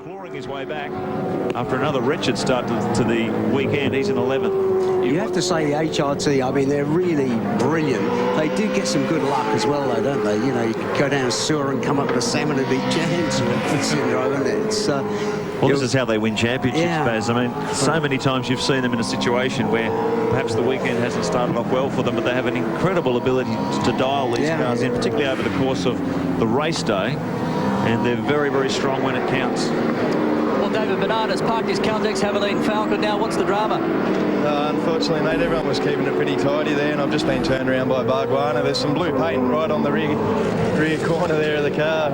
clawing his way back after another wretched start to the weekend. He's in 11th. You have to say the HRT, I mean, they're really brilliant. They do get some good luck as well, though, don't they? You know, you go down a sewer and come up with a salmon and beat giants syndrome, and it's... well, this is how they win championships, Baz. I mean, so many times you've seen them in a situation where perhaps the weekend hasn't started off well for them, but they have an incredible ability to dial these cars in, particularly over the course of the race day, and they're very, very strong when it counts. Well, David Bernard has parked his Caltex Havilene Falcon. Now, what's the drama? Unfortunately, mate, everyone was keeping it pretty tidy there, and I've just been turned around by Barguana. There's some blue paint right on the rear corner there of the car.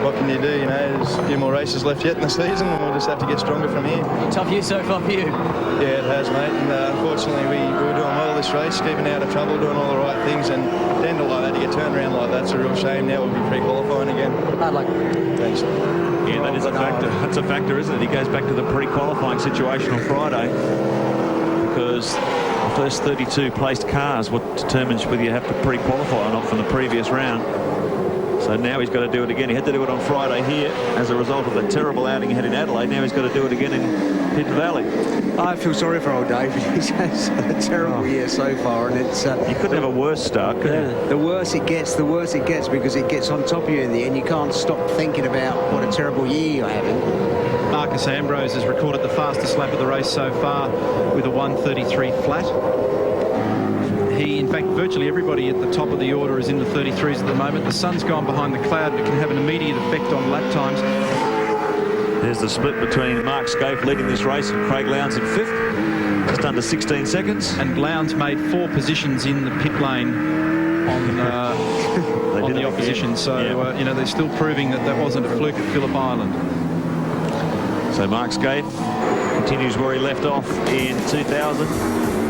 What can you do? You know, there's a few more races left yet in the season, and we'll just have to get stronger from here. Tough year so far for you. Yeah, it has, mate. And unfortunately, we were doing well this race, keeping out of trouble, doing all the right things, and to end it like that, to get turned around like that's a real shame. Now we'll be pre-qualifying again. Hard luck. Thanks. Yeah, that is a factor. That's a factor, isn't it? He goes back to the pre-qualifying situation on Friday, because the first 32 placed cars what determines whether you have to pre-qualify or not from the previous round. So now he's got to do it again. He had to do it on Friday here as a result of the terrible outing he had in Adelaide. Now he's got to do it again in Hidden Valley. I feel sorry for old Dave. He's had a terrible year so far, and it's... you couldn't have a worse start, could you? The worse it gets, because it gets on top of you in the end. You can't stop thinking about what a terrible year you're having. Marcus Ambrose has recorded the fastest lap of the race so far with a 1:33 flat. He, in fact, virtually everybody at the top of the order is in the 33s at the moment. The sun's gone behind the cloud, and it can have an immediate effect on lap times. There's the split between Mark Scaife leading this race and Craig Lowndes in 5th, just under 16 seconds. And Lowndes made 4 positions in the pit lane on the opposition. So, you know, they're still proving that that wasn't a fluke at Phillip Island. So Mark Scaife continues where he left off in 2000.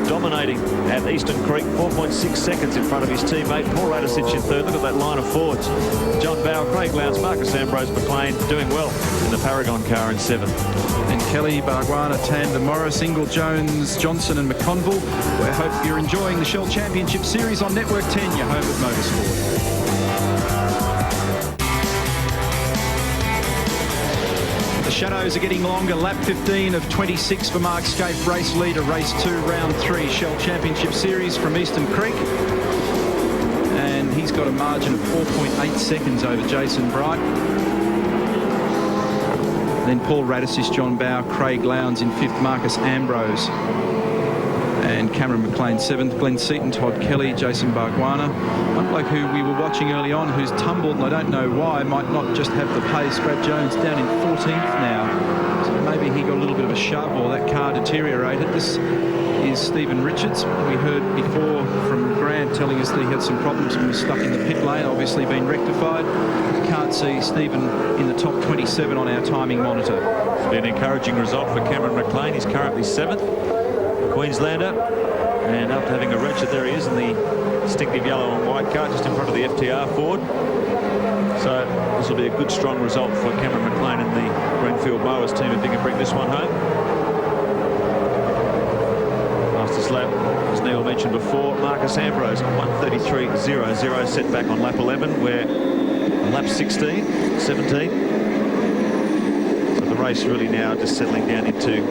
Dominating at Eastern Creek, 4.6 seconds in front of his teammate Paul Radisich in 3rd. Look at that line of Fords. John Bowe, Craig Lowndes, Marcus Ambrose, McLean doing well in the Paragon car in 7th. And Kelly, Barguana, Tander, Morris, Ingle, Jones, Johnson and McConville. We hope you're enjoying the Shell Championship Series on Network 10, your home at Motorsport. The shadows are getting longer. Lap 15 of 26 for Mark Scaife, race leader, race 2, round 3, Shell Championship Series from Eastern Creek. And he's got a margin of 4.8 seconds over Jason Bright. Then Paul Radisich, John Bowe, Craig Lowndes in 5th, Marcus Ambrose. And Cameron McLean 7th, Glenn Seaton, Todd Kelly, Jason Barguana. One bloke who we were watching early on who's tumbled, and I don't know why, might not just have the pace. Brad Jones down in 14th now. So maybe he got a little bit of a shove or that car deteriorated. This is Stephen Richards. We heard before from Grant telling us that he had some problems when he was stuck in the pit lane, obviously been rectified. Can't see Stephen in the top 27 on our timing monitor. It's been an encouraging result for Cameron McLean. He's currently 7th. Queenslander, and after having a wretched, there he is in the distinctive yellow and white car just in front of the FTR Ford. So this will be a good strong result for Cameron McLean and the Greenfield Mowers team if they can bring this one home. Fastest lap, as Neil mentioned before, Marcus Ambrose on 1:33.00, set back on lap 11, where lap 16, 17. So the race really now just settling down into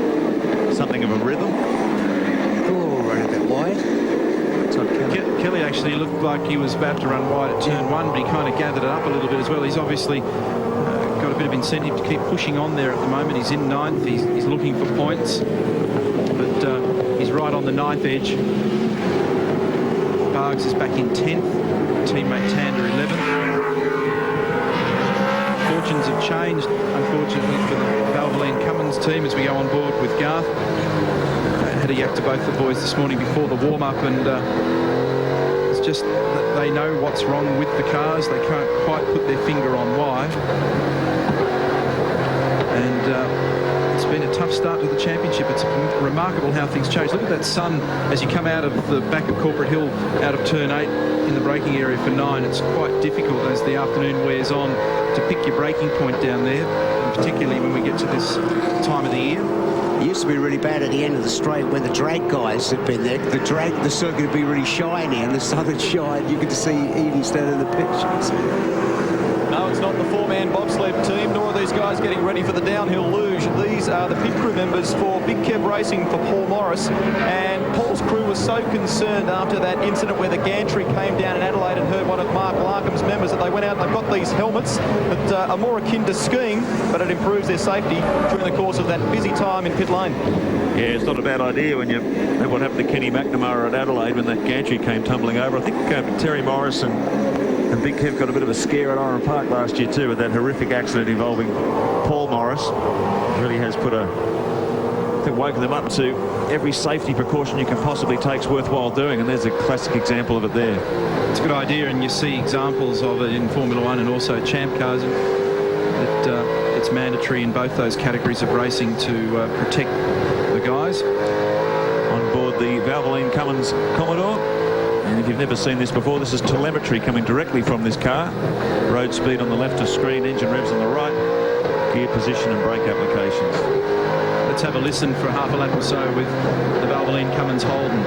something of a rhythm. Kelly actually looked like he was about to run wide at turn 1, but he kind of gathered it up a little bit as well. He's obviously got a bit of incentive to keep pushing on there at the moment. He's in 9th. He's looking for points, but he's right on the 9th edge. Bargs is back in 10th. Teammate Tander 11th. Fortunes have changed, unfortunately, for the Valvoline Cummins team as we go on board with Garth. Had a yak to both the boys this morning before the warm-up, and it's just that they know what's wrong with the cars. They can't quite put their finger on why. And it's been a tough start to the championship. It's remarkable how things change. Look at that sun as you come out of the back of Corporate Hill, out of turn 8 in the braking area for 9. It's quite difficult as the afternoon wears on to pick your braking point down there, and particularly when we get to this time of the year. It used to be really bad at the end of the straight when the drag guys had been there. The circuit would be really shiny, and the sun had shined. You could see even standing in the pictures. No, it's not the four-man bobsled team, nor are these guys getting ready for the downhill luge. These are the pit crew members for Big Kev Racing for Paul Morris. And Paul's crew was so concerned after that incident where the gantry came down in Adelaide and hurt one of Mark Larkham's members that they went out and they've got these helmets that are more akin to skiing, but it improves their safety during the course of that busy time in pit lane. Yeah, it's not a bad idea when you know what happened to Kenny McNamara at Adelaide when that gantry came tumbling over. I think Terry Morris and Big Kev got a bit of a scare at Oran Park last year too with that horrific accident involving Paul Morris. Really has put woken them up to every safety precaution you can possibly take is worthwhile doing, and there's a classic example of it there. It's a good idea, and you see examples of it in Formula One and also Champ Cars. It's mandatory in both those categories of racing to protect the guys. On board the Valvoline Cummins Commodore, and if you've never seen this before, this is telemetry coming directly from this car. Road speed on the left of screen, engine revs on the right, gear position and brake applications. Let's have a listen for half a lap or so with the Valvoline Cummins Holden.